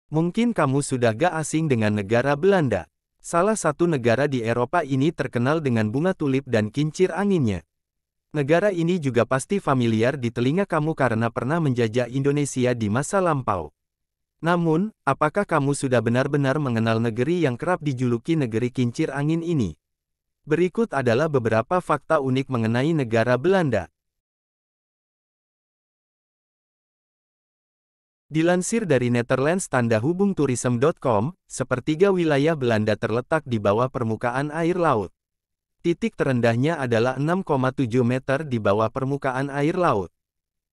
Mungkin kamu sudah gak asing dengan negara Belanda. Salah satu negara di Eropa ini terkenal dengan bunga tulip dan kincir anginnya. Negara ini juga pasti familiar di telinga kamu karena pernah menjajah Indonesia di masa lampau. Namun, apakah kamu sudah benar-benar mengenal negeri yang kerap dijuluki negeri kincir angin ini? Berikut adalah beberapa fakta unik mengenai negara Belanda. Dilansir dari Netherlands tanda hubung tourism.com, sepertiga wilayah Belanda terletak di bawah permukaan air laut. Titik terendahnya adalah 6,7 meter di bawah permukaan air laut.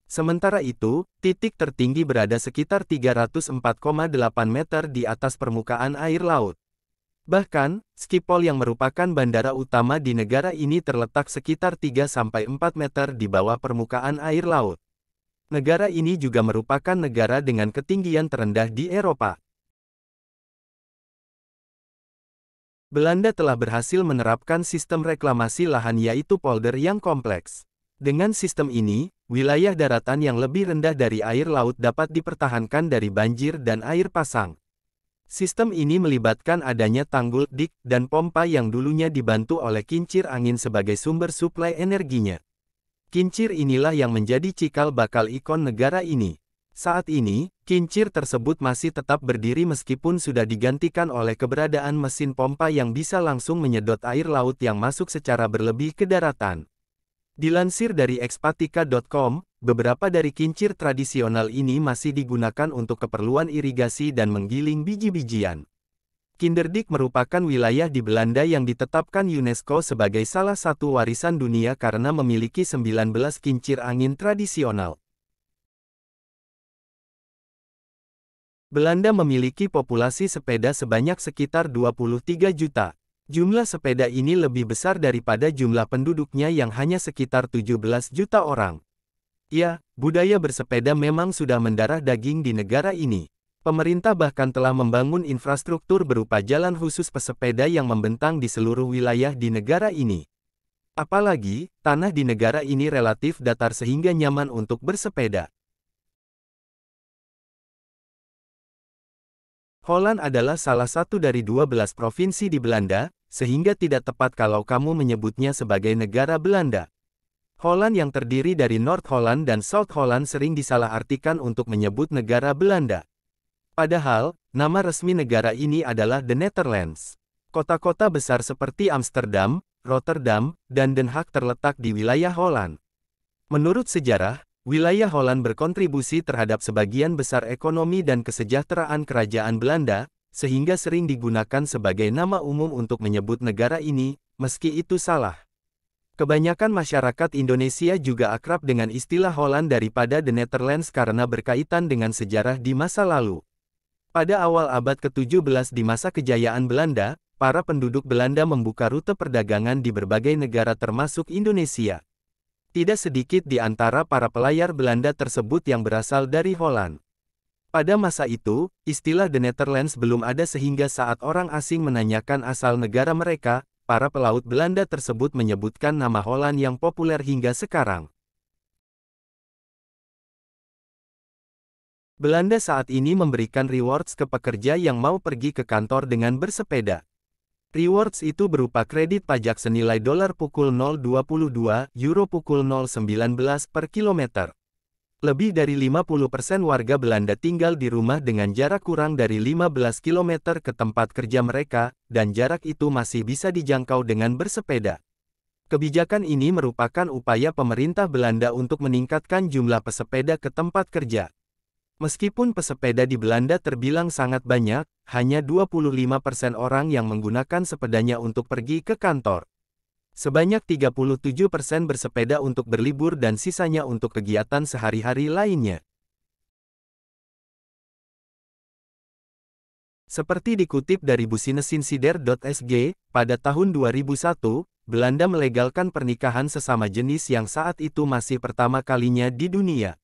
Sementara itu, titik tertinggi berada sekitar 304,8 meter di atas permukaan air laut. Bahkan, Schiphol yang merupakan bandara utama di negara ini terletak sekitar 3-4 meter di bawah permukaan air laut. Negara ini juga merupakan negara dengan ketinggian terendah di Eropa. Belanda telah berhasil menerapkan sistem reklamasi lahan yaitu polder yang kompleks. Dengan sistem ini, wilayah daratan yang lebih rendah dari air laut dapat dipertahankan dari banjir dan air pasang. Sistem ini melibatkan adanya tanggul, dik, dan pompa yang dulunya dibantu oleh kincir angin sebagai sumber suplai energinya. Kincir inilah yang menjadi cikal bakal ikon negara ini. Saat ini, kincir tersebut masih tetap berdiri meskipun sudah digantikan oleh keberadaan mesin pompa yang bisa langsung menyedot air laut yang masuk secara berlebih ke daratan. Dilansir dari expatica.com, beberapa dari kincir tradisional ini masih digunakan untuk keperluan irigasi dan menggiling biji-bijian. Kinderdijk merupakan wilayah di Belanda yang ditetapkan UNESCO sebagai salah satu warisan dunia karena memiliki 19 kincir angin tradisional. Belanda memiliki populasi sepeda sebanyak sekitar 23 juta. Jumlah sepeda ini lebih besar daripada jumlah penduduknya yang hanya sekitar 17 juta orang. Ya, budaya bersepeda memang sudah mendarah daging di negara ini. Pemerintah bahkan telah membangun infrastruktur berupa jalan khusus pesepeda yang membentang di seluruh wilayah di negara ini. Apalagi, tanah di negara ini relatif datar sehingga nyaman untuk bersepeda. Holland adalah salah satu dari 12 provinsi di Belanda, sehingga tidak tepat kalau kamu menyebutnya sebagai negara Belanda. Holland yang terdiri dari North Holland dan South Holland sering disalahartikan untuk menyebut negara Belanda. Padahal, nama resmi negara ini adalah The Netherlands. Kota-kota besar seperti Amsterdam, Rotterdam, dan Den Haag terletak di wilayah Holland. Menurut sejarah, wilayah Holland berkontribusi terhadap sebagian besar ekonomi dan kesejahteraan kerajaan Belanda, sehingga sering digunakan sebagai nama umum untuk menyebut negara ini, meski itu salah. Kebanyakan masyarakat Indonesia juga akrab dengan istilah Holland daripada The Netherlands karena berkaitan dengan sejarah di masa lalu. Pada awal abad ke-17 di masa kejayaan Belanda, para penduduk Belanda membuka rute perdagangan di berbagai negara termasuk Indonesia. Tidak sedikit di antara para pelayar Belanda tersebut yang berasal dari Holland. Pada masa itu, istilah The Netherlands belum ada sehingga saat orang asing menanyakan asal negara mereka, para pelaut Belanda tersebut menyebutkan nama Holland yang populer hingga sekarang. Belanda saat ini memberikan rewards ke pekerja yang mau pergi ke kantor dengan bersepeda. Rewards itu berupa kredit pajak senilai $0.22, euro pukul 0,19 per kilometer. Lebih dari 50% warga Belanda tinggal di rumah dengan jarak kurang dari 15 km ke tempat kerja mereka, dan jarak itu masih bisa dijangkau dengan bersepeda. Kebijakan ini merupakan upaya pemerintah Belanda untuk meningkatkan jumlah pesepeda ke tempat kerja. Meskipun pesepeda di Belanda terbilang sangat banyak, hanya 25% orang yang menggunakan sepedanya untuk pergi ke kantor. Sebanyak 37% bersepeda untuk berlibur dan sisanya untuk kegiatan sehari-hari lainnya. Seperti dikutip dari businessinsider.sg, pada tahun 2001, Belanda melegalkan pernikahan sesama jenis yang saat itu masih pertama kalinya di dunia.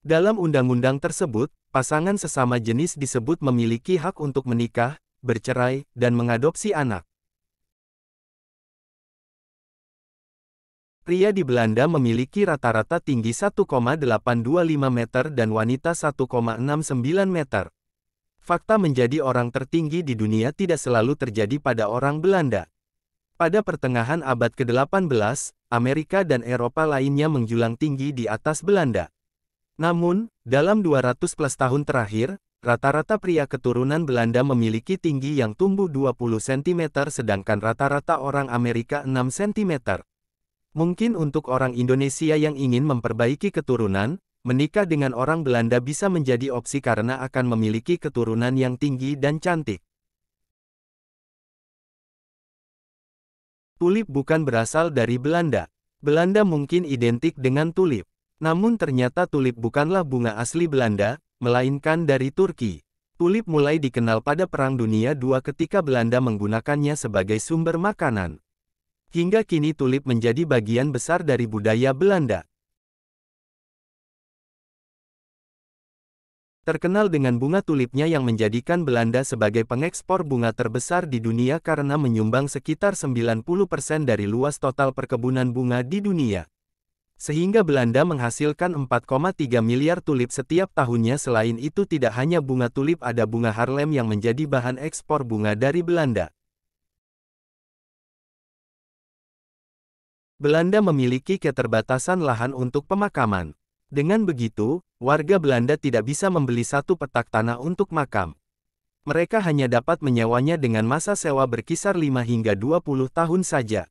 Dalam undang-undang tersebut, pasangan sesama jenis disebut memiliki hak untuk menikah, bercerai, dan mengadopsi anak. Pria di Belanda memiliki rata-rata tinggi 1,825 meter dan wanita 1,69 meter. Fakta menjadi orang tertinggi di dunia tidak selalu terjadi pada orang Belanda. Pada pertengahan abad ke-18, Amerika dan Eropa lainnya menjulang tinggi di atas Belanda. Namun, dalam 200 plus tahun terakhir, rata-rata pria keturunan Belanda memiliki tinggi yang tumbuh 20 cm sedangkan rata-rata orang Amerika 6 cm. Mungkin untuk orang Indonesia yang ingin memperbaiki keturunan, menikah dengan orang Belanda bisa menjadi opsi karena akan memiliki keturunan yang tinggi dan cantik. Tulip bukan berasal dari Belanda. Belanda mungkin identik dengan tulip. Namun ternyata tulip bukanlah bunga asli Belanda, melainkan dari Turki. Tulip mulai dikenal pada Perang Dunia II ketika Belanda menggunakannya sebagai sumber makanan. Hingga kini tulip menjadi bagian besar dari budaya Belanda. Terkenal dengan bunga tulipnya yang menjadikan Belanda sebagai pengekspor bunga terbesar di dunia karena menyumbang sekitar 90% dari luas total perkebunan bunga di dunia. Sehingga Belanda menghasilkan 4,3 miliar tulip setiap tahunnya. Selain itu tidak hanya bunga tulip, ada bunga Haarlem yang menjadi bahan ekspor bunga dari Belanda. Belanda memiliki keterbatasan lahan untuk pemakaman. Dengan begitu, warga Belanda tidak bisa membeli satu petak tanah untuk makam. Mereka hanya dapat menyewanya dengan masa sewa berkisar 5 hingga 20 tahun saja.